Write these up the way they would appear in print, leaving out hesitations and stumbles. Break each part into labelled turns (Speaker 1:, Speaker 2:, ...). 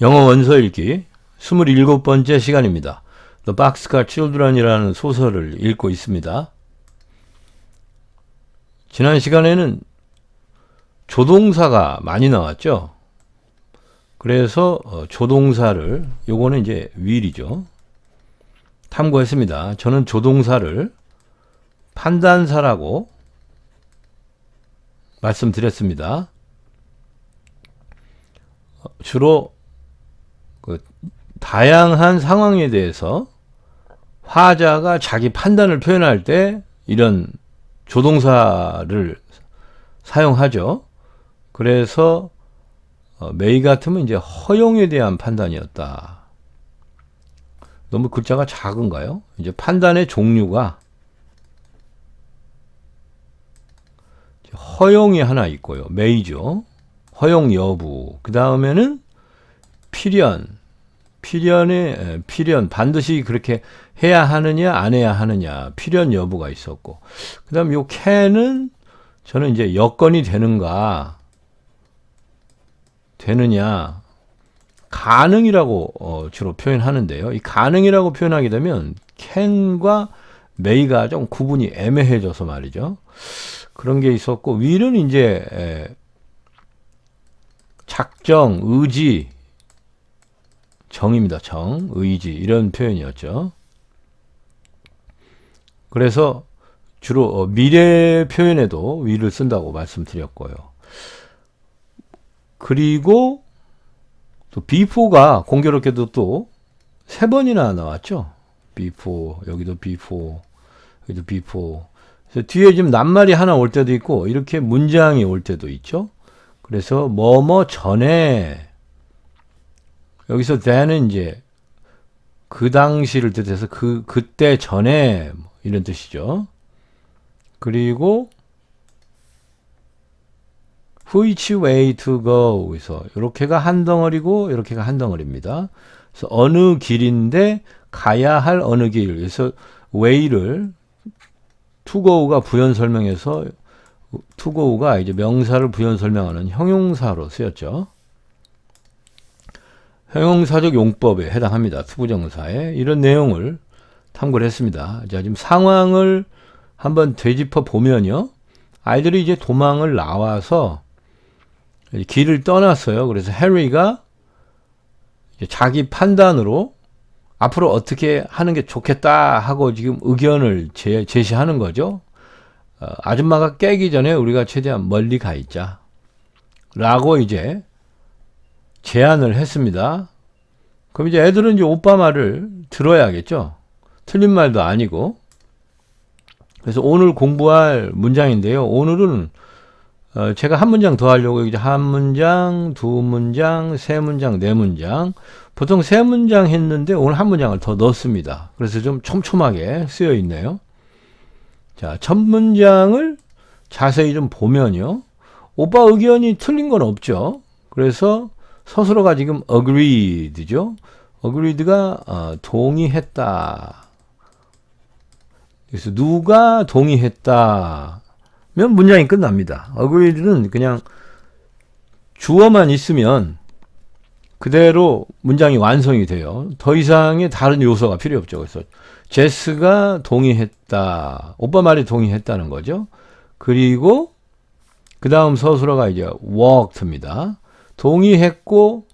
Speaker 1: 영어 원서 읽기 27번째 시간입니다. The Boxcar Children이라는 소설을 읽고 있습니다. 지난 시간에는 조동사가 많이 나왔죠. 그래서 조동사를, 요거는 이제 will이죠. 탐구했습니다. 저는 조동사를 판단사라고 말씀드렸습니다. 주로 다양한 상황에 대해서 화자가 자기 판단을 표현할 때 이런 조동사를 사용하죠. 그래서 메이 같으면 이제 허용에 대한 판단이었다. 너무 글자가 작은가요? 이제 판단의 종류가 허용이 하나 있고요. 메이죠. 허용 여부. 그 다음에는 필연 반드시 그렇게 해야 하느냐 안 해야 하느냐 필연 여부가 있었고, 그 다음 요 can은 저는 이제 여건이 되느냐 가능이라고 주로 표현하는데요. 이 가능이라고 표현하게 되면 can과 may가 좀 구분이 애매해져서 말이죠. 그런 게 있었고, will은 이제 작정, 의지, 정입니다. 정, 의지 이런 표현이었죠. 그래서 주로 미래 표현에도 will을 쓴다고 말씀드렸고요. 그리고 또 before가 공교롭게도 또 3번이나 나왔죠. before, 여기도 before, 여기도 before. 그래서 뒤에 지금 낱말이 하나 올 때도 있고 이렇게 문장이 올 때도 있죠. 그래서 뭐뭐 전에, 여기서 then은 이제 그 당시를 뜻해서 그때 전에 이런 뜻이죠. 그리고 which way to go, 그래서 이렇게가 한 덩어리고 이렇게가 한 덩어리입니다. 그래서 어느 길인데 가야 할 어느 길. 그래서 way를 to go가 부연 설명해서 to go가 이제 명사를 부연 설명하는 형용사로 쓰였죠. 형용사적 용법에 해당합니다. 투부정사에. 이런 내용을 탐구를 했습니다. 자, 지금 상황을 한번 되짚어 보면요. 아이들이 이제 도망을 나와서 길을 떠났어요. 그래서 해리가 자기 판단으로 앞으로 어떻게 하는 게 좋겠다 하고 지금 의견을 제시하는 거죠. 아줌마가 깨기 전에 우리가 최대한 멀리 가 있자 라고 이제 제안을 했습니다. 그럼 이제 애들은 이제 오빠 말을 들어야겠죠. 틀린 말도 아니고. 그래서 오늘 공부할 문장인데요. 오늘은 제가 한 문장 더 하려고 이제 한 문장, 두 문장, 세 문장, 네 문장. 보통 세 문장 했는데 오늘 한 문장을 더 넣습니다. 그래서 좀 촘촘하게 쓰여 있네요. 자, 첫 문장을 자세히 좀 보면요. 오빠 의견이 틀린 건 없죠. 그래서 서술어가 지금 agreed죠. agreed가 동의했다. 그래서 누가 동의했다 면 문장이 끝납니다. agreed는 그냥 주어만 있으면 그대로 문장이 완성이 돼요. 더 이상의 다른 요소가 필요 없죠. 그래서 제스가 동의했다. 오빠 말에 동의했다는 거죠. 그리고 그 다음 서술어가 이제 walked입니다. 동의했고,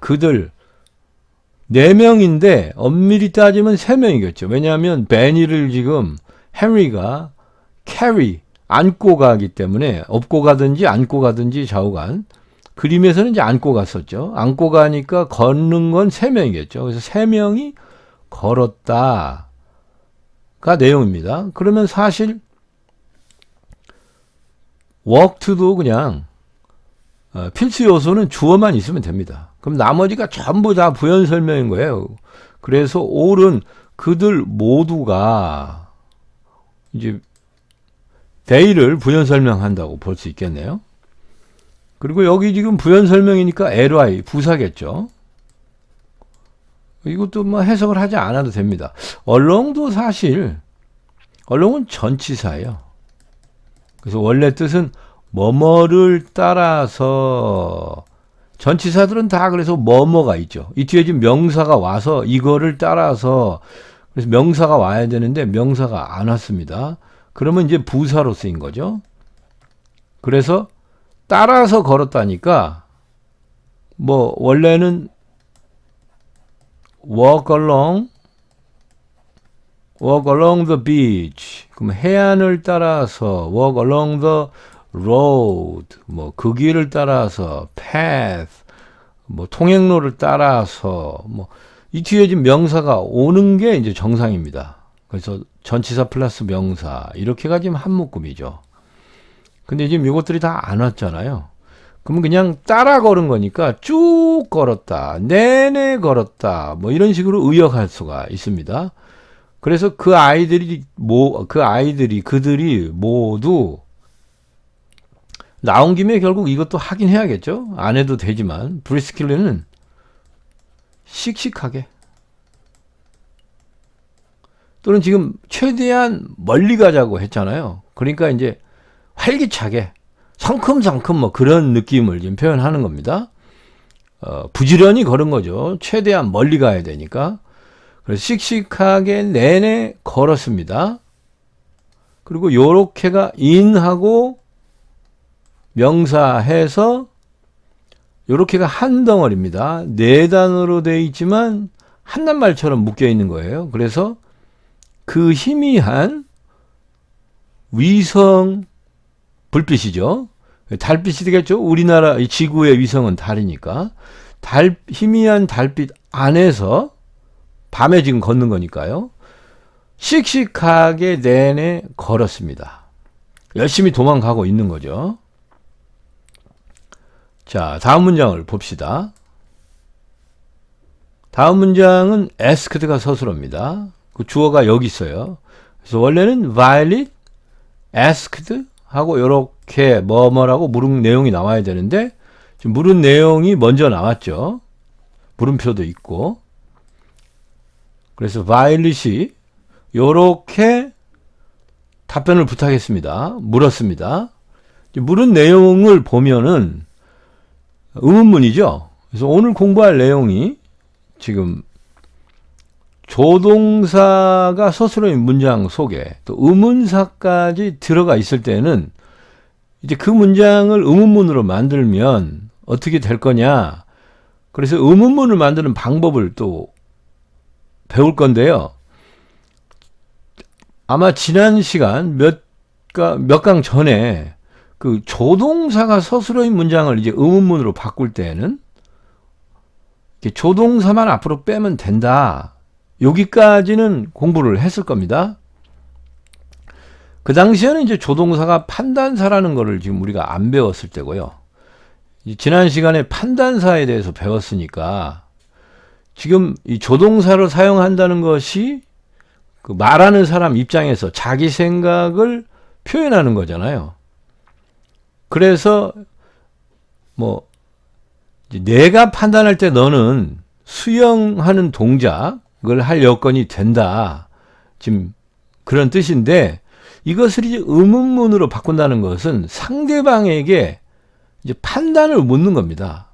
Speaker 1: 그들 4명인데 엄밀히 따지면 3명이겠죠. 왜냐하면 베니를 지금 헨리가 carry, 안고 가기 때문에 업고 가든지 안고 가든지 좌우간. 그림에서는 이제 안고 갔었죠. 안고 가니까 걷는 건 3명이겠죠. 그래서 3명이 걸었다가 내용입니다. 그러면 사실 walked도 그냥 필수 요소는 주어만 있으면 됩니다. 그럼 나머지가 전부 다 부연 설명인 거예요. 그래서 all은 그들 모두가 이제 they를 부연 설명한다고 볼 수 있겠네요. 그리고 여기 지금 부연 설명이니까 ly 부사겠죠. 이것도 뭐 해석을 하지 않아도 됩니다. along도 사실 along은 전치사예요. 그래서 원래 뜻은 뭐뭐를 따라서 전치사들은 다 그래서 뭐뭐가 있죠. 이 뒤에 지금 명사가 와서 이거를 따라서 그래서 명사가 와야 되는데 명사가 안 왔습니다. 그러면 이제 부사로 쓰인 거죠. 그래서 따라서 걸었다니까 뭐 원래는 walk along the beach. 그럼 해안을 따라서 walk along the road. 뭐 그 길을 따라서 path. 뭐 통행로를 따라서 뭐 이 뒤에 지금 명사가 오는 게 이제 정상입니다. 그래서 전치사 플러스 명사 이렇게가 지금 한 묶음이죠. 근데 지금 이것들이 다 안 왔잖아요. 그러면 그냥 따라 걸은 거니까 쭉 걸었다, 내내 걸었다, 뭐 이런 식으로 의역할 수가 있습니다. 그래서 그들이 모두 나온 김에 결국 이것도 하긴 해야겠죠. 안 해도 되지만 브리스킬리는 씩씩하게 또는 지금 최대한 멀리 가자고 했잖아요. 그러니까 이제 활기차게 성큼성큼 뭐 그런 느낌을 지금 표현하는 겁니다. 부지런히 걸은 거죠. 최대한 멀리 가야 되니까. 그래서 씩씩하게 내내 걸었습니다. 그리고 요렇게가 인하고 명사해서 요렇게가 한 덩어리입니다. 네 단어로 되어 있지만 한 낱말처럼 묶여 있는 거예요. 그래서 그 희미한 위성 불빛이죠. 달빛이 되겠죠. 우리나라 지구의 위성은 달이니까 희미한 달빛 안에서 밤에 지금 걷는 거니까요. 씩씩하게 내내 걸었습니다. 열심히 도망가고 있는 거죠. 자, 다음 문장을 봅시다. 다음 문장은 asked가 서술어입니다. 그 주어가 여기 있어요. 그래서 원래는 Violet asked 하고 이렇게 뭐뭐라고 물은 내용이 나와야 되는데 지금 물은 내용이 먼저 나왔죠. 물음표도 있고. 그래서 Violet이 이렇게 답변을 부탁했습니다. 물었습니다. 물은 내용을 보면은 의문문이죠. 그래서 오늘 공부할 내용이 지금 조동사가 서술어인 문장 속에 또 의문사까지 들어가 있을 때는 이제 그 문장을 의문문으로 만들면 어떻게 될 거냐. 그래서 의문문을 만드는 방법을 또 배울 건데요. 아마 지난 시간 몇 강 전에 그 조동사가 서술어인 문장을 이제 의문문으로 바꿀 때는 조동사만 앞으로 빼면 된다. 여기까지는 공부를 했을 겁니다. 그 당시에는 이제 조동사가 판단사라는 거를 지금 우리가 안 배웠을 때고요. 지난 시간에 판단사에 대해서 배웠으니까 지금 이 조동사를 사용한다는 것이 그 말하는 사람 입장에서 자기 생각을 표현하는 거잖아요. 그래서 뭐 내가 판단할 때 너는 수영하는 동작을 할 여건이 된다. 지금 그런 뜻인데 이것을 이제 의문문으로 바꾼다는 것은 상대방에게 이제 판단을 묻는 겁니다.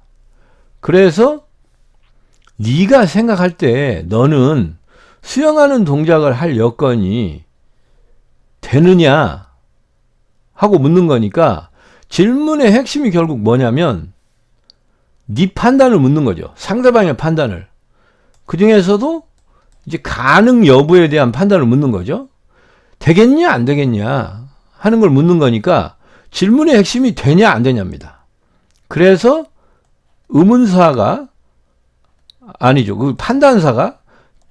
Speaker 1: 그래서 네가 생각할 때 너는 수영하는 동작을 할 여건이 되느냐 하고 묻는 거니까 질문의 핵심이 결국 뭐냐면 네 판단을 묻는 거죠. 상대방의 판단을. 그 중에서도 이제 가능 여부에 대한 판단을 묻는 거죠. 되겠냐 안 되겠냐 하는 걸 묻는 거니까 질문의 핵심이 되냐 안 되냐입니다. 그래서 의문사가 아니죠. 그 판단사가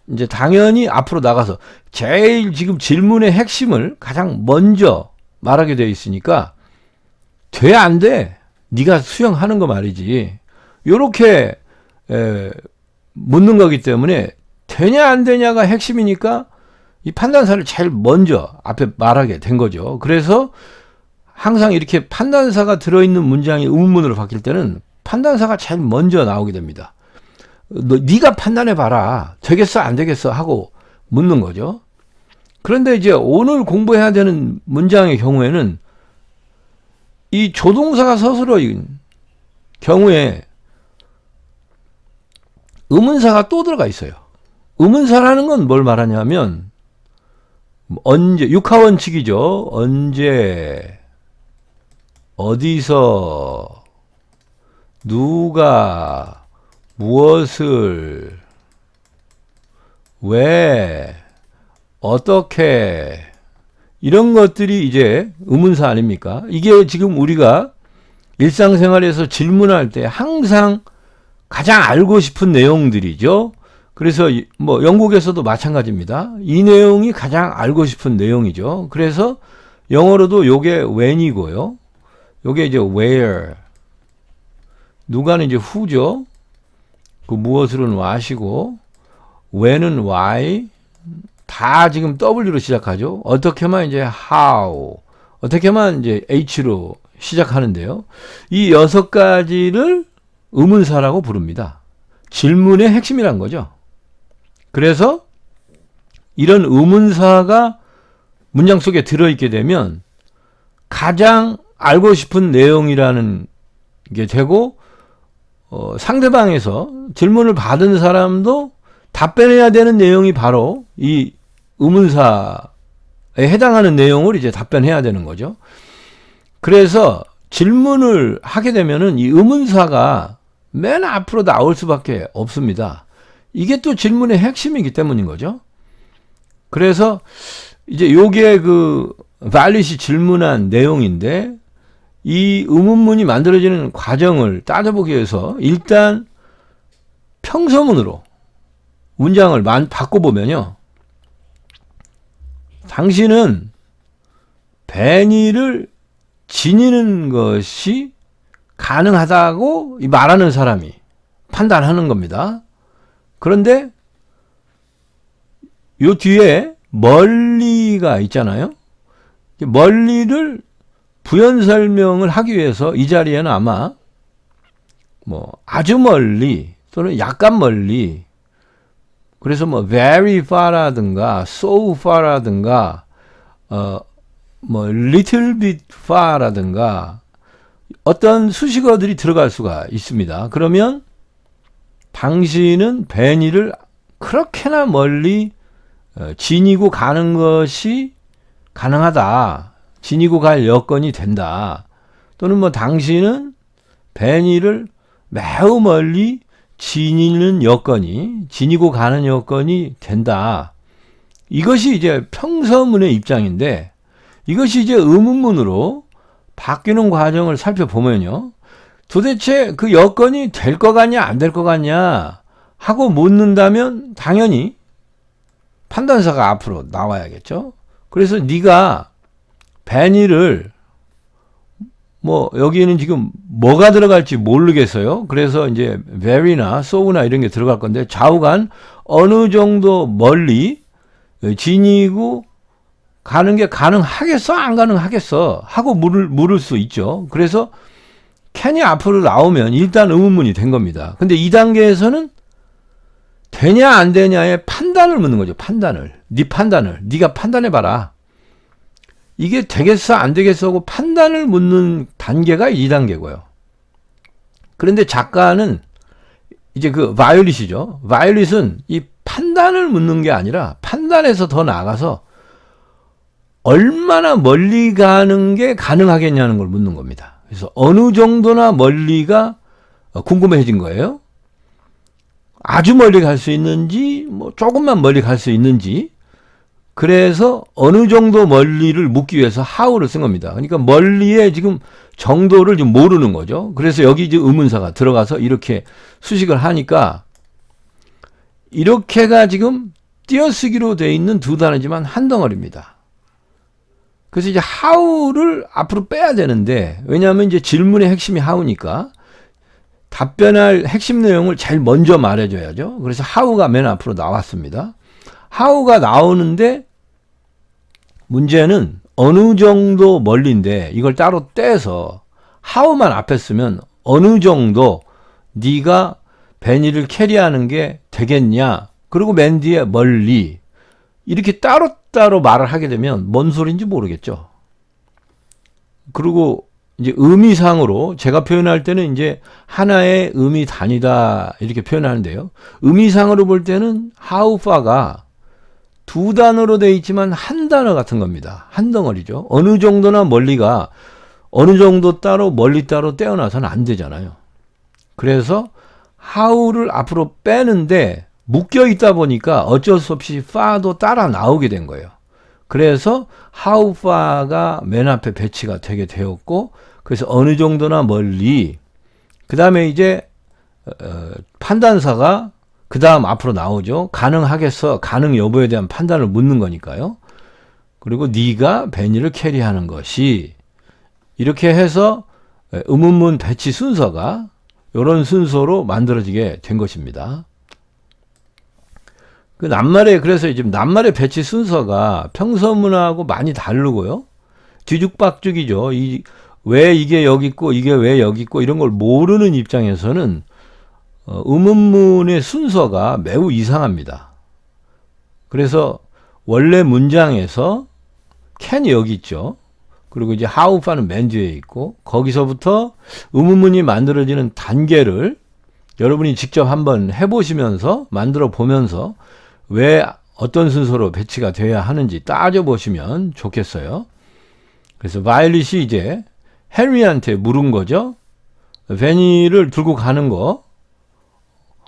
Speaker 1: 이제 당연히 앞으로 나가서 제일 지금 질문의 핵심을 가장 먼저 말하게 되어 있으니까 돼 안 돼? 네가 수영하는 거 말이지. 요렇게 묻는 거기 때문에 되냐 안 되냐가 핵심이니까 이 판단사를 제일 먼저 앞에 말하게 된 거죠. 그래서 항상 이렇게 판단사가 들어있는 문장이 의문문으로 바뀔 때는 판단사가 제일 먼저 나오게 됩니다. 네가 판단해봐라. 되겠어 안 되겠어 하고 묻는 거죠. 그런데 이제 오늘 공부해야 되는 문장의 경우에는 이 조동사가 서술어인 경우에 의문사가 또 들어가 있어요. 의문사라는 건 뭘 말하냐면 언제, 육하원칙이죠. 언제, 어디서, 누가, 무엇을, 왜, 어떻게, 이런 것들이 이제 의문사 아닙니까? 이게 지금 우리가 일상생활에서 질문할 때 항상 가장 알고 싶은 내용들이죠. 그래서 뭐 영국에서도 마찬가지입니다. 이 내용이 가장 알고 싶은 내용이죠. 그래서 영어로도 요게 when이고요. 요게 이제 where. 누가는 이제 who죠. 그 무엇으로는 what이고, when은 why. 다 지금 W로 시작하죠. 어떻게만 이제 how. 어떻게만 이제 H로 시작하는데요. 이 6가지를 의문사라고 부릅니다. 질문의 핵심이란 거죠. 그래서 이런 의문사가 문장 속에 들어있게 되면 가장 알고 싶은 내용이라는 게 되고, 상대방에서 질문을 받은 사람도 답변해야 되는 내용이 바로 이 의문사에 해당하는 내용을 이제 답변해야 되는 거죠. 그래서 질문을 하게 되면은 이 의문사가 맨 앞으로 나올 수밖에 없습니다. 이게 또 질문의 핵심이기 때문인 거죠. 그래서 이제 요게 그 발릿이 질문한 내용인데 이 의문문이 만들어지는 과정을 따져보기 위해서 일단 평서문으로 문장을 바꿔보면요. 당신은 베니를 지니는 것이 가능하다고 말하는 사람이 판단하는 겁니다. 그런데 요 뒤에 멀리가 있잖아요. 멀리를 부연 설명을 하기 위해서 이 자리에는 아마 뭐 아주 멀리 또는 약간 멀리, 그래서 뭐 very far라든가 so far라든가 뭐 little bit far라든가 어떤 수식어들이 들어갈 수가 있습니다. 그러면 당신은 베니를 그렇게나 멀리 지니고 가는 것이 가능하다. 지니고 갈 여건이 된다. 또는 뭐 당신은 베니를 매우 멀리 지니고 가는 여건이 된다. 이것이 이제 평서문의 입장인데 이것이 이제 의문문으로 바뀌는 과정을 살펴보면요. 도대체 그 여건이 될 것 같냐 안 될 것 같냐 하고 묻는다면 당연히 판단사가 앞으로 나와야겠죠. 그래서 네가 베니를 뭐 여기에는 지금 뭐가 들어갈지 모르겠어요. 그래서 이제 very나 so나 이런 게 들어갈 건데 좌우간 어느 정도 멀리 지니고 가는 게 가능하겠어 안 가능하겠어 하고 물을 수 있죠. 그래서 can이 앞으로 나오면 일단 의문문이 된 겁니다. 근데 2단계에서는 되냐 안 되냐의 판단을 묻는 거죠. 네가 판단해봐라. 이게 되겠어 안 되겠어 하고 판단을 묻는 단계가 2단계고요. 그런데 작가는 이제 그 바이올릿이죠. 바이올릿은 이 판단을 묻는 게 아니라 판단에서 더 나아가서 얼마나 멀리 가는 게 가능하겠냐는 걸 묻는 겁니다. 그래서 어느 정도나 멀리가 궁금해진 거예요. 아주 멀리 갈 수 있는지 뭐 조금만 멀리 갈 수 있는지, 그래서 어느 정도 멀리를 묻기 위해서 how를 쓴 겁니다. 그러니까 멀리의 지금 정도를 지금 모르는 거죠. 그래서 여기 이제 의문사가 들어가서 이렇게 수식을 하니까 이렇게가 지금 띄어쓰기로 되어 있는 두 단어지만 한 덩어리입니다. 그래서 이제 how를 앞으로 빼야 되는데, 왜냐하면 이제 질문의 핵심이 how니까 답변할 핵심 내용을 제일 먼저 말해줘야죠. 그래서 how가 맨 앞으로 나왔습니다. how가 나오는데 문제는 어느 정도 멀리인데 이걸 따로 떼서 how만 앞에 쓰면 어느 정도 네가 베니를 캐리하는 게 되겠냐, 그리고 맨 뒤에 멀리, 이렇게 따로따로 말을 하게 되면 뭔 소리인지 모르겠죠. 그리고 이제 의미상으로 제가 표현할 때는 이제 하나의 의미 단위다 이렇게 표현하는데요. 의미상으로 볼 때는 how far가 두 단어로 되어 있지만 한 단어 같은 겁니다. 한 덩어리죠. 어느 정도나 멀리가 어느 정도 따로 멀리 따로 떼어놔서는 안 되잖아요. 그래서 how를 앞으로 빼는데 묶여 있다 보니까 어쩔 수 없이 far도 따라 나오게 된 거예요. 그래서 how far가 맨 앞에 배치가 되게 되었고, 그래서 어느 정도나 멀리, 그 다음에 이제 판단사가 그 다음 앞으로 나오죠. 가능하겠어, 가능 여부에 대한 판단을 묻는 거니까요. 그리고 네가 베니를 캐리하는 것이, 이렇게 해서 의문문 배치 순서가 이런 순서로 만들어지게 된 것입니다. 그 낱말에, 그래서 지금 낱말의 배치 순서가 평서문하고 많이 다르고요. 뒤죽박죽이죠. 왜 이게 여기 있고 이게 왜 여기 있고 이런 걸 모르는 입장에서는 의문문의 순서가 매우 이상합니다. 그래서 원래 문장에서 can이 여기 있죠. 그리고 이제 how far는 맨 뒤에 있고, 거기서부터 의문문이 만들어지는 단계를 여러분이 직접 한번 해보시면서 만들어 보면서 왜 어떤 순서로 배치가 되어야 하는지 따져보시면 좋겠어요. 그래서 바이올릿이 이제 헨리한테 물은 거죠. 베니를 들고 가는 거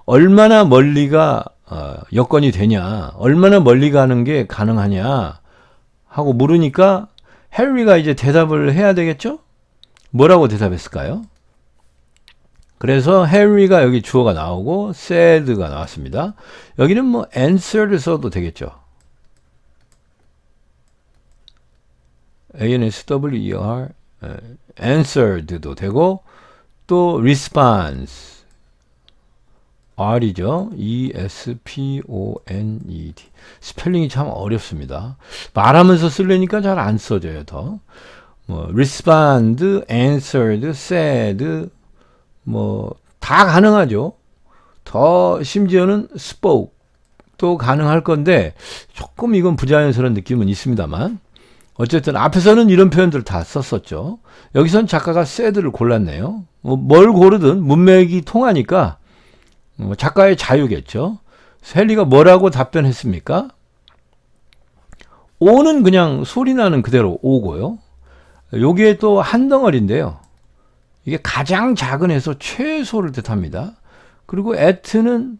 Speaker 1: 얼마나 멀리가 여건이 되냐, 얼마나 멀리 가는 게 가능하냐 하고 물으니까 헨리가 이제 대답을 해야 되겠죠? 뭐라고 대답했을까요? 그래서 헨리가 여기 주어가 나오고 said가 나왔습니다. 여기는 뭐 answer를 써도 되겠죠. answer, answered도 되고, 또 response, R이죠. E-S-P-O-N-E-D. 스펠링이 참 어렵습니다. 말하면서 쓰려니까 잘 안 써져요, 더. 뭐, respond, answered, said, 뭐, 다 가능하죠. 더, 심지어는 spoke도 가능할 건데, 조금 이건 부자연스러운 느낌은 있습니다만, 어쨌든 앞에서는 이런 표현들을 다 썼었죠. 여기선 작가가 said를 골랐네요. 뭘 고르든 문맥이 통하니까, 작가의 자유겠죠. 헨리가 뭐라고 답변했습니까? 오는 그냥 소리 나는 그대로 오고요. 여기에 또 한 덩어리인데요. 이게 가장 작은 에서 최소를 뜻합니다. 그리고 at는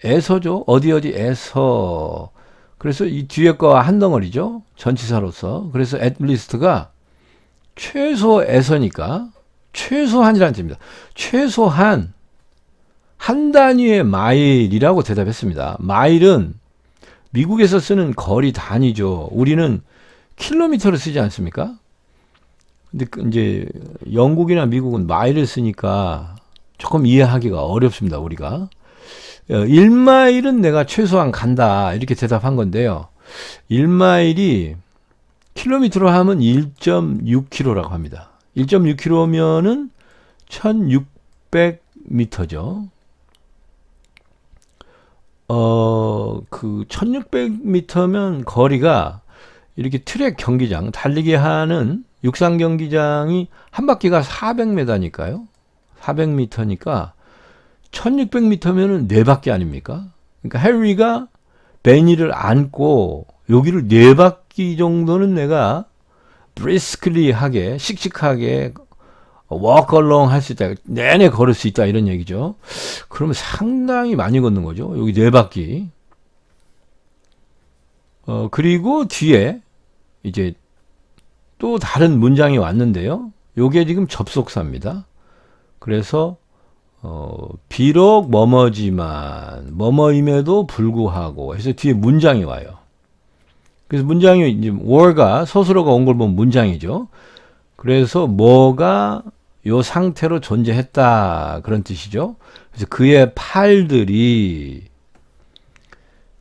Speaker 1: 에서죠. 어디에서. 그래서 이 뒤에 거와 한 덩어리죠. 전치사로서. 그래서 at least가 최소에서니까 최소한이라는 뜻입니다. 최소한 한 단위의 마일이라고 대답했습니다. 마일은 미국에서 쓰는 거리 단위죠. 우리는 킬로미터를 쓰지 않습니까? 근데 이제 영국이나 미국은 마일을 쓰니까 조금 이해하기가 어렵습니다. 우리가 1마일은 내가 최소한 간다 이렇게 대답한 건데요. 1마일이 킬로미터로 하면 1.6km라고 합니다. 1.6km면은 1600m죠. 그 1600m면 거리가 이렇게 트랙 경기장, 달리기 하는 육상 경기장이 한 바퀴가 400m니까요. 400m니까 1600m면은 4바퀴 아닙니까? 그러니까 헨리가 베니를 안고 여기를 4바퀴 정도는 내가 briskly 하게, 씩씩하게 walk along 할 수 있다. 내내 걸을 수 있다. 이런 얘기죠. 그러면 상당히 많이 걷는 거죠. 여기 4바퀴. 그리고 뒤에 이제 또 다른 문장이 왔는데요. 요게 지금 접속사입니다. 그래서 비록 뭐뭐지만 뭐뭐임에도 불구하고 해서 뒤에 문장이 와요. 그래서 문장이 이제 were가 서술어가 온 걸 보면 문장이죠. 그래서 뭐가 요 상태로 존재했다 그런 뜻이죠. 그래서 그의 팔들이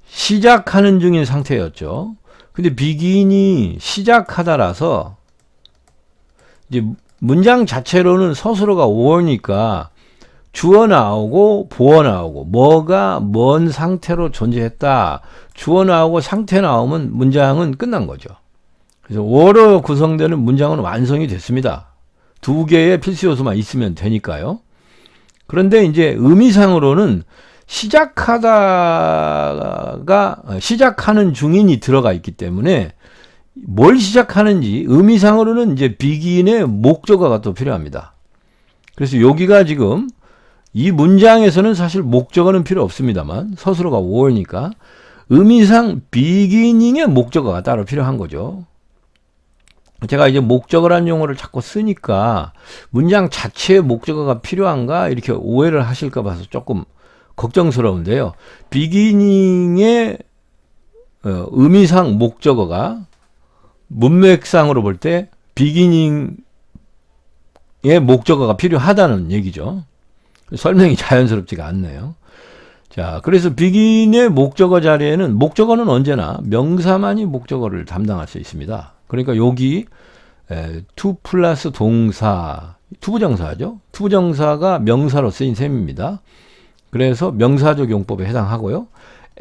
Speaker 1: 시작하는 중인 상태였죠. 근데 begin이 시작하다라서 이제 문장 자체로는 서술어가 were니까 주어 나오고 보어 나오고 뭐가 뭔 상태로 존재했다. 주어 나오고 상태 나오면 문장은 끝난 거죠. 그래서 were로 구성되는 문장은 완성이 됐습니다. 두 개의 필수 요소만 있으면 되니까요. 그런데 이제 의미상으로는 시작하는 중인이 들어가 있기 때문에 뭘 시작하는지 의미상으로는 이제 비긴의 목적어가 또 필요합니다. 그래서 여기가 지금 이 문장에서는 사실 목적어는 필요 없습니다만 서술어가 were니까 의미상 beginning의 목적어가 따로 필요한 거죠. 제가 이제 목적어라는 용어를 자꾸 쓰니까 문장 자체에 목적어가 필요한가 이렇게 오해를 하실까 봐서 조금 걱정스러운데요. beginning의 의미상 목적어가 문맥상으로 볼 때 beginning의 목적어가 필요하다는 얘기죠. 설명이 자연스럽지가 않네요. 자, 그래서 begin의 목적어 자리에는 목적어는 언제나 명사만이 목적어를 담당할 수 있습니다. 그러니까 여기 to 플러스 동사, 투부정사죠. 투부정사가 명사로 쓰인 셈입니다. 그래서 명사적 용법에 해당하고요.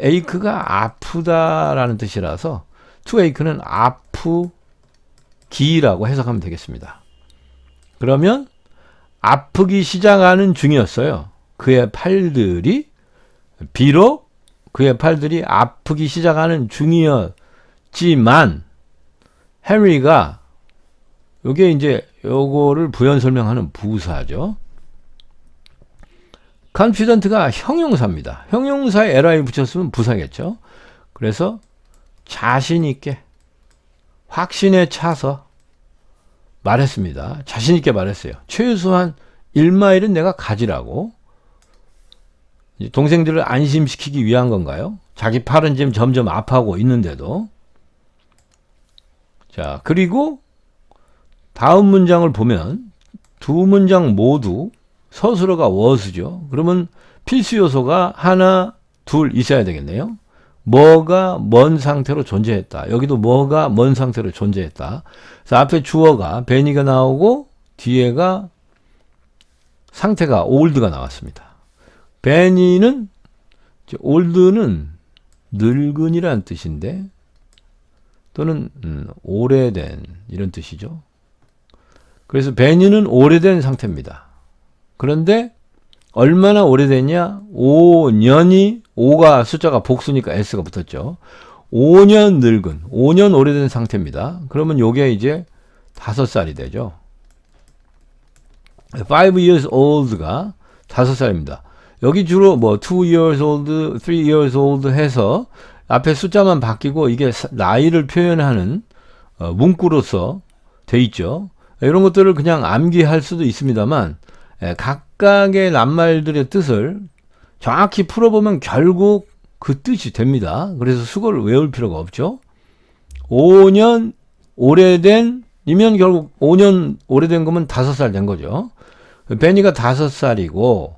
Speaker 1: ache가 아프다라는 뜻이라서 to ache는 아프기라고 해석하면 되겠습니다. 그러면 아프기 시작하는 중이었어요. 그의 팔들이 비록 그의 팔들이 아프기 시작하는 중이었지만 해리가 요게 이제 요거를 부연 설명하는 부사죠. confident가 형용사입니다. 형용사에 ly 붙였으면 부사겠죠. 그래서 자신 있게 확신에 차서 말했습니다. 자신 있게 말했어요. 최소한 1마일은 내가 가지라고. 동생들을 안심시키기 위한 건가요? 자기 팔은 지금 점점 아파하고 있는데도. 자, 그리고 다음 문장을 보면 두 문장 모두 서술어가 was죠. 그러면 필수 요소가 하나, 둘 있어야 되겠네요. 뭐가 뭔 상태로 존재했다. 여기도 뭐가 뭔 상태로 존재했다. 그래서 앞에 주어가 베니가 나오고 뒤에가 상태가 올드가 나왔습니다. 베니는 올드는 늙은이라는 뜻인데 또는 오래된 이런 뜻이죠. 그래서 베니는 오래된 상태입니다. 그런데 얼마나 오래됐냐? 5년이 5가 숫자가 복수니까 S가 붙었죠. 5년 늙은 5년 오래된 상태입니다. 그러면 요게 이제 5살이 되죠. 5 years old가 5살입니다. 여기 주로 뭐 2 years old, 3 years old 해서 앞에 숫자만 바뀌고 이게 나이를 표현하는 문구로서 돼 있죠. 이런 것들을 그냥 암기할 수도 있습니다만 각각의 낱말들의 뜻을 정확히 풀어보면 결국 그 뜻이 됩니다. 그래서 수거를 외울 필요가 없죠. 5년 오래된이면 결국 5년 오래된 거면 5살 된 거죠. 베니가 5살이고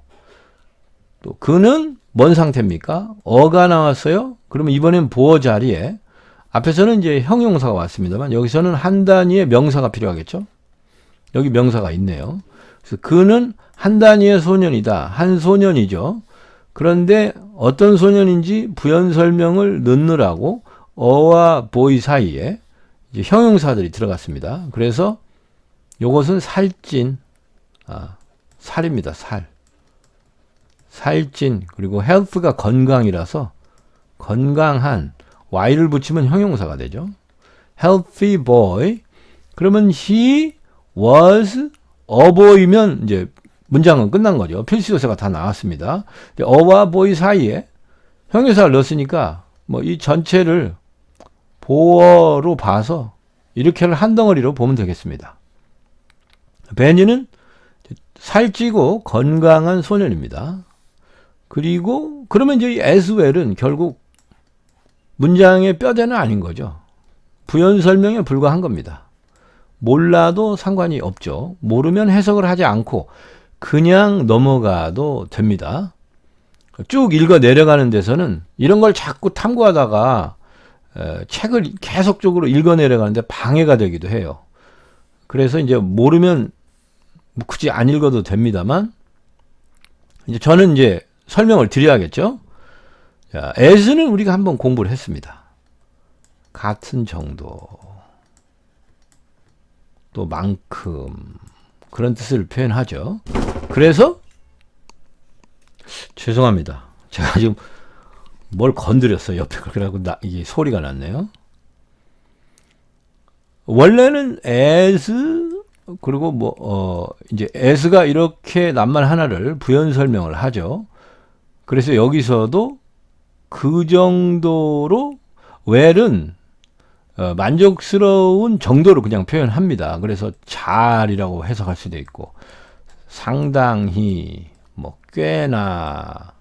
Speaker 1: 또 그는 뭔 상태입니까? 어가 나왔어요. 그러면 이번엔 보어 자리에 앞에서는 이제 형용사가 왔습니다만 여기서는 한 단위의 명사가 필요하겠죠. 여기 명사가 있네요. 그래서 그는 한 단위의 소년이다. 한 소년이죠. 그런데 어떤 소년인지 부연 설명을 넣느라고 어와 보이 사이에 이제 형용사들이 들어갔습니다. 그래서 요것은 살찐, 살입니다. 살찐, 그리고 health가 건강이라서 건강한, y를 붙이면 형용사가 되죠. healthy boy. 그러면 he was a boy면 이제 문장은 끝난 거죠. 필수 요소가 다 나왔습니다. 어와 boy 사이에 형용사를 넣었으니까 뭐 이 전체를 보어로 봐서 이렇게를 한 덩어리로 보면 되겠습니다. 베니는 살찌고 건강한 소년입니다. 그리고 그러면 이제 as well은 결국 문장의 뼈대는 아닌 거죠. 부연 설명에 불과한 겁니다. 몰라도 상관이 없죠. 모르면 해석을 하지 않고 그냥 넘어가도 됩니다. 쭉 읽어 내려가는 데서는 이런 걸 자꾸 탐구하다가 책을 계속적으로 읽어 내려가는데 방해가 되기도 해요. 그래서 이제 모르면 굳이 안 읽어도 됩니다만 이제 저는 이제 설명을 드려야겠죠. 자, as는 우리가 한번 공부를 했습니다. 같은 정도, 또 만큼, 그런 뜻을 표현하죠. 그래서 죄송합니다. 제가 지금 뭘 건드렸어요. 옆에 그래갖고 이게 소리가 났네요. 원래는 as 그리고 이제 as가 이렇게 낱말 하나를 부연 설명을 하죠. 그래서 여기서도 그 정도로 well은 만족스러운 정도로 그냥 표현합니다. 그래서 잘이라고 해석할 수도 있고 상당히 꽤나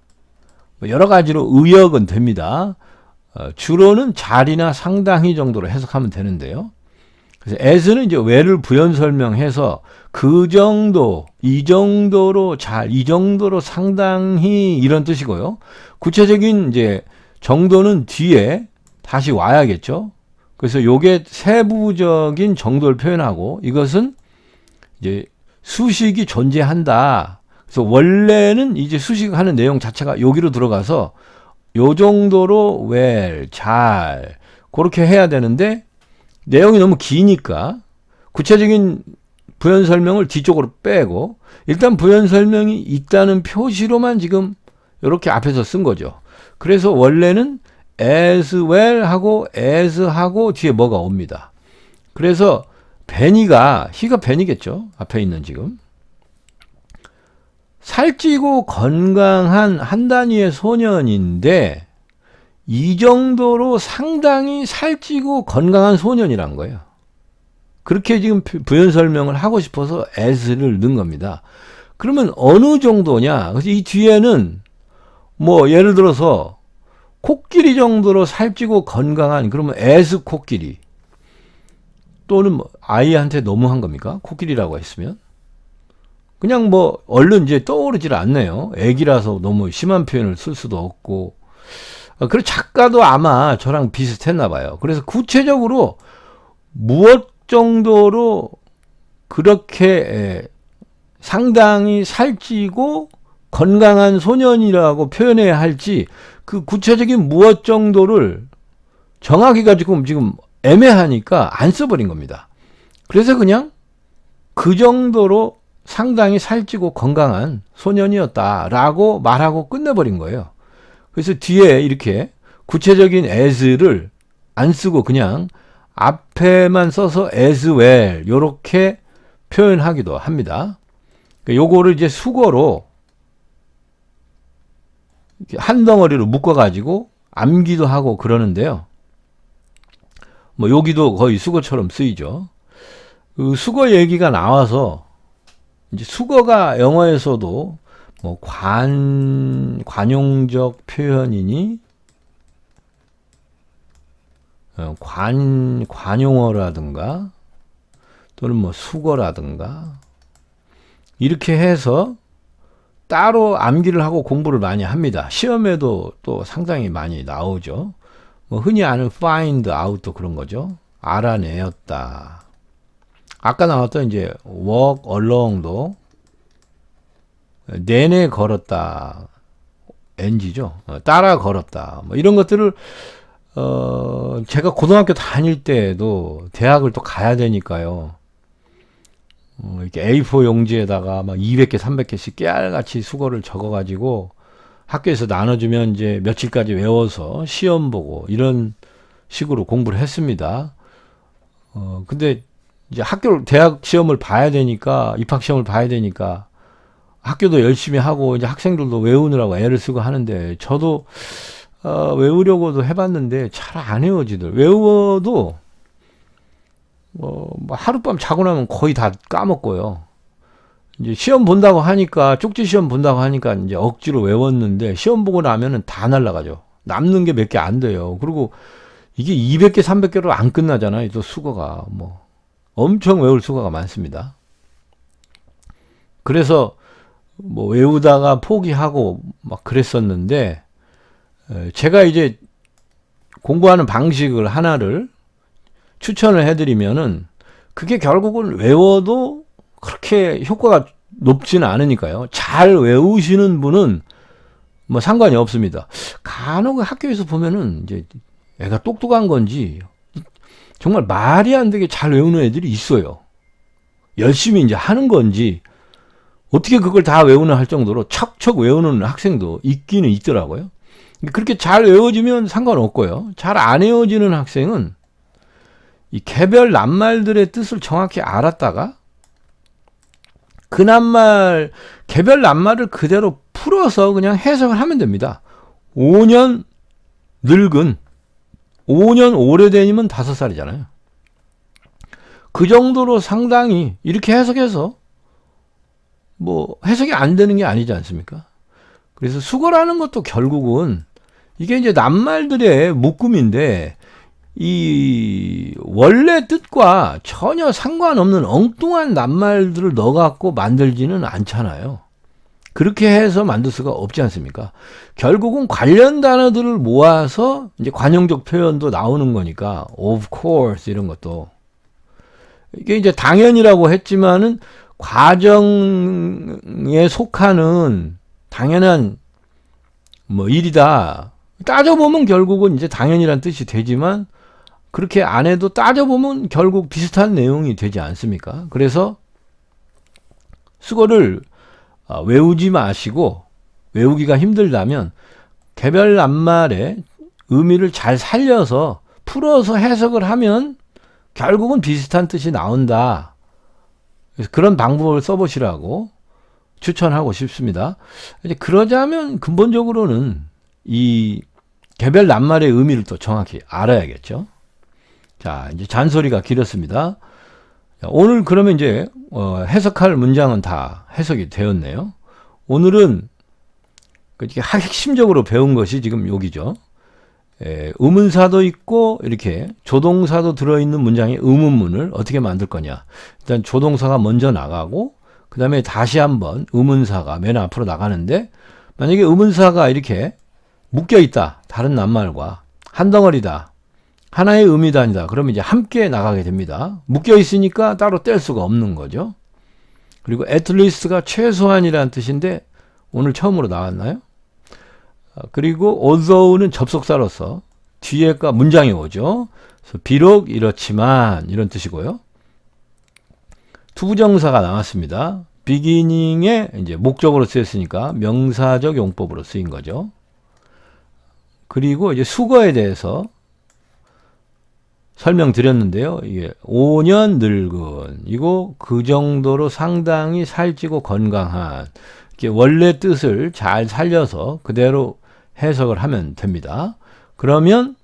Speaker 1: 여러 가지로 의역은 됩니다. 주로는 잘이나 상당히 정도로 해석하면 되는데요. 그래서 as는 이제 well을 부연 설명해서 그 정도, 이 정도로 잘, 이 정도로 상당히 이런 뜻이고요. 구체적인 이제 정도는 뒤에 다시 와야겠죠. 그래서 요게 세부적인 정도를 표현하고 이것은 이제 수식이 존재한다. 그래서 원래는 이제 수식하는 내용 자체가 여기로 들어가서 요 정도로 well, 잘 그렇게 해야 되는데 내용이 너무 기니까 구체적인 부연 설명을 뒤쪽으로 빼고 일단 부연 설명이 있다는 표시로만 지금 이렇게 앞에서 쓴 거죠. 그래서 원래는 as well 하고 as 하고 뒤에 뭐가 옵니다. 그래서 베니가 he가 베니겠죠. 앞에 있는 지금 살찌고 건강한 한 단위의 소년인데 이 정도로 상당히 살찌고 건강한 소년이란 거예요. 그렇게 지금 부연 설명을 하고 싶어서 as를 넣은 겁니다. 그러면 어느 정도냐? 그래서 이 뒤에는 예를 들어서 코끼리 정도로 살찌고 건강한 그러면 as 코끼리 또는 아이한테 너무한 겁니까? 코끼리라고 했으면 그냥 얼른 이제 떠오르질 않네요. 애기라서 너무 심한 표현을 쓸 수도 없고 그리고 작가도 아마 저랑 비슷했나 봐요. 그래서 구체적으로 무엇 정도로 그렇게 상당히 살찌고 건강한 소년이라고 표현해야 할지 그 구체적인 무엇 정도를 정하기가 지금 애매하니까 안 써버린 겁니다. 그래서 그냥 그 정도로 상당히 살찌고 건강한 소년이었다라고 말하고 끝내버린 거예요. 그래서 뒤에 이렇게 구체적인 as를 안 쓰고 그냥 앞에만 써서 as well 요렇게 표현하기도 합니다. 요거를 이제 수거로 한 덩어리로 묶어가지고 암기도 하고 그러는데요. 여기도 거의 수거처럼 쓰이죠. 그 수거 얘기가 나와서 이제 수거가 영어에서도 관용적 표현이니 관용어라든가 또는 수거라든가 이렇게 해서 따로 암기를 하고 공부를 많이 합니다. 시험에도 또 상당히 많이 나오죠. 흔히 아는 find out도 그런 거죠. 알아내었다. 아까 나왔던 이제 walk along도 내내 걸었다. NG죠. 따라 걸었다. 이런 것들을 제가 고등학교 다닐 때에도 대학을 또 가야 되니까요. 이렇게 A4 용지에다가 막 200개, 300개씩 깨알같이 수거를 적어가지고 학교에서 나눠주면 이제 며칠까지 외워서 시험 보고 이런 식으로 공부를 했습니다. 근데 이제 대학 시험을 봐야 되니까, 입학 시험을 봐야 되니까 학교도 열심히 하고 이제 학생들도 외우느라고 애를 쓰고 하는데 저도 외우려고도 해봤는데 잘 안 외워지더라고요. 외워도 하룻밤 자고 나면 거의 다 까먹고요. 이제 시험 본다고 하니까 쪽지 시험 본다고 하니까 이제 억지로 외웠는데 시험 보고 나면은 다 날라가죠. 남는 게 몇 개 안 돼요. 그리고 이게 200개, 300개로 안 끝나잖아요. 또 수거가 엄청 외울 수거가 많습니다. 그래서 외우다가 포기하고 막 그랬었는데 제가 이제 공부하는 방식을 하나를 추천을 해드리면은 그게 결국은 외워도 그렇게 효과가 높지는 않으니까요. 잘 외우시는 분은 상관이 없습니다. 간혹 학교에서 보면은 이제 애가 똑똑한 건지 정말 말이 안 되게 잘 외우는 애들이 있어요. 열심히 이제 하는 건지 어떻게 그걸 다 외우나 할 정도로 척척 외우는 학생도 있기는 있더라고요. 그렇게 잘 외워지면 상관없고요. 잘 안 외워지는 학생은 이 개별 낱말들의 뜻을 정확히 알았다가 그 낱말, 개별 낱말을 그대로 풀어서 그냥 해석을 하면 됩니다. 5년 늙은, 5년 오래되면 5살이잖아요. 그 정도로 상당히 이렇게 해석해서 뭐 해석이 안 되는 게 아니지 않습니까? 그래서 수거라는 것도 결국은 이게 이제 낱말들의 묶음인데 이 원래 뜻과 전혀 상관없는 엉뚱한 낱말들을 넣어갖고 만들지는 않잖아요. 그렇게 해서 만들 수가 없지 않습니까? 결국은 관련 단어들을 모아서 이제 관용적 표현도 나오는 거니까 of course 이런 것도 이게 이제 당연이라고 했지만은 과정에 속하는 당연한 뭐 일이다. 따져보면 결국은 이제 당연이란 뜻이 되지만 그렇게 안 해도 따져보면 결국 비슷한 내용이 되지 않습니까? 그래서 수거를 외우지 마시고 외우기가 힘들다면 개별 낱말의 의미를 잘 살려서 풀어서 해석을 하면 결국은 비슷한 뜻이 나온다. 그래서 그런 방법을 써보시라고 추천하고 싶습니다. 이제 그러자면 근본적으로는 이 개별 낱말의 의미를 또 정확히 알아야겠죠. 자, 이제 잔소리가 길었습니다. 자, 오늘 그러면 이제 해석할 문장은 다 해석이 되었네요. 오늘은 핵심적으로 배운 것이 지금 여기죠. 의문사도 있고 이렇게 조동사도 들어있는 문장의 의문문을 어떻게 만들 거냐. 일단 조동사가 먼저 나가고 그 다음에 다시 한번 의문사가 맨 앞으로 나가는데 만약에 의문사가 이렇게 묶여 있다. 다른 낱말과 한 덩어리다. 하나의 의미단이다. 그러면 이제 함께 나가게 됩니다. 묶여 있으니까 따로 뗄 수가 없는 거죠. 그리고 at least가 최소한이라는 뜻인데 오늘 처음으로 나왔나요? 그리고 although는 접속사로서 뒤에가 문장이 오죠. 그래서 비록 이렇지만 이런 뜻이고요. 투부정사가 나왔습니다. beginning에 이제 목적으로 쓰였으니까 명사적 용법으로 쓰인 거죠. 그리고 이제 수거에 대해서 설명드렸는데요. 이게 5년 늙은 이고 그 정도로 상당히 살찌고 건강한 이렇게 원래 뜻을 잘 살려서 그대로 해석을 하면 됩니다. 그러면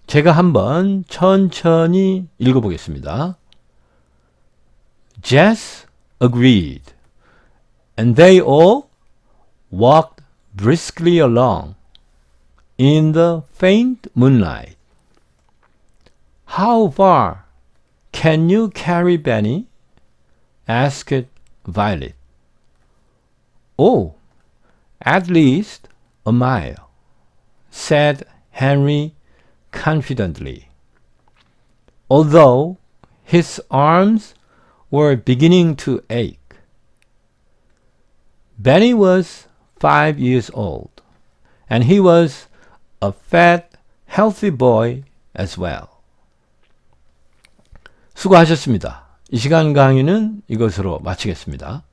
Speaker 1: 제가 한번 천천히 읽어보겠습니다. Jess agreed, and they all walked briskly along in the faint moonlight. How far can you carry Benny? Asked Violet. Oh, at least a mile, said Henry confidently, although his arms were beginning to ache. Benny was 5 years old, and he was a fat, healthy boy as well. 수고하셨습니다. 이 시간 강의는 이것으로 마치겠습니다.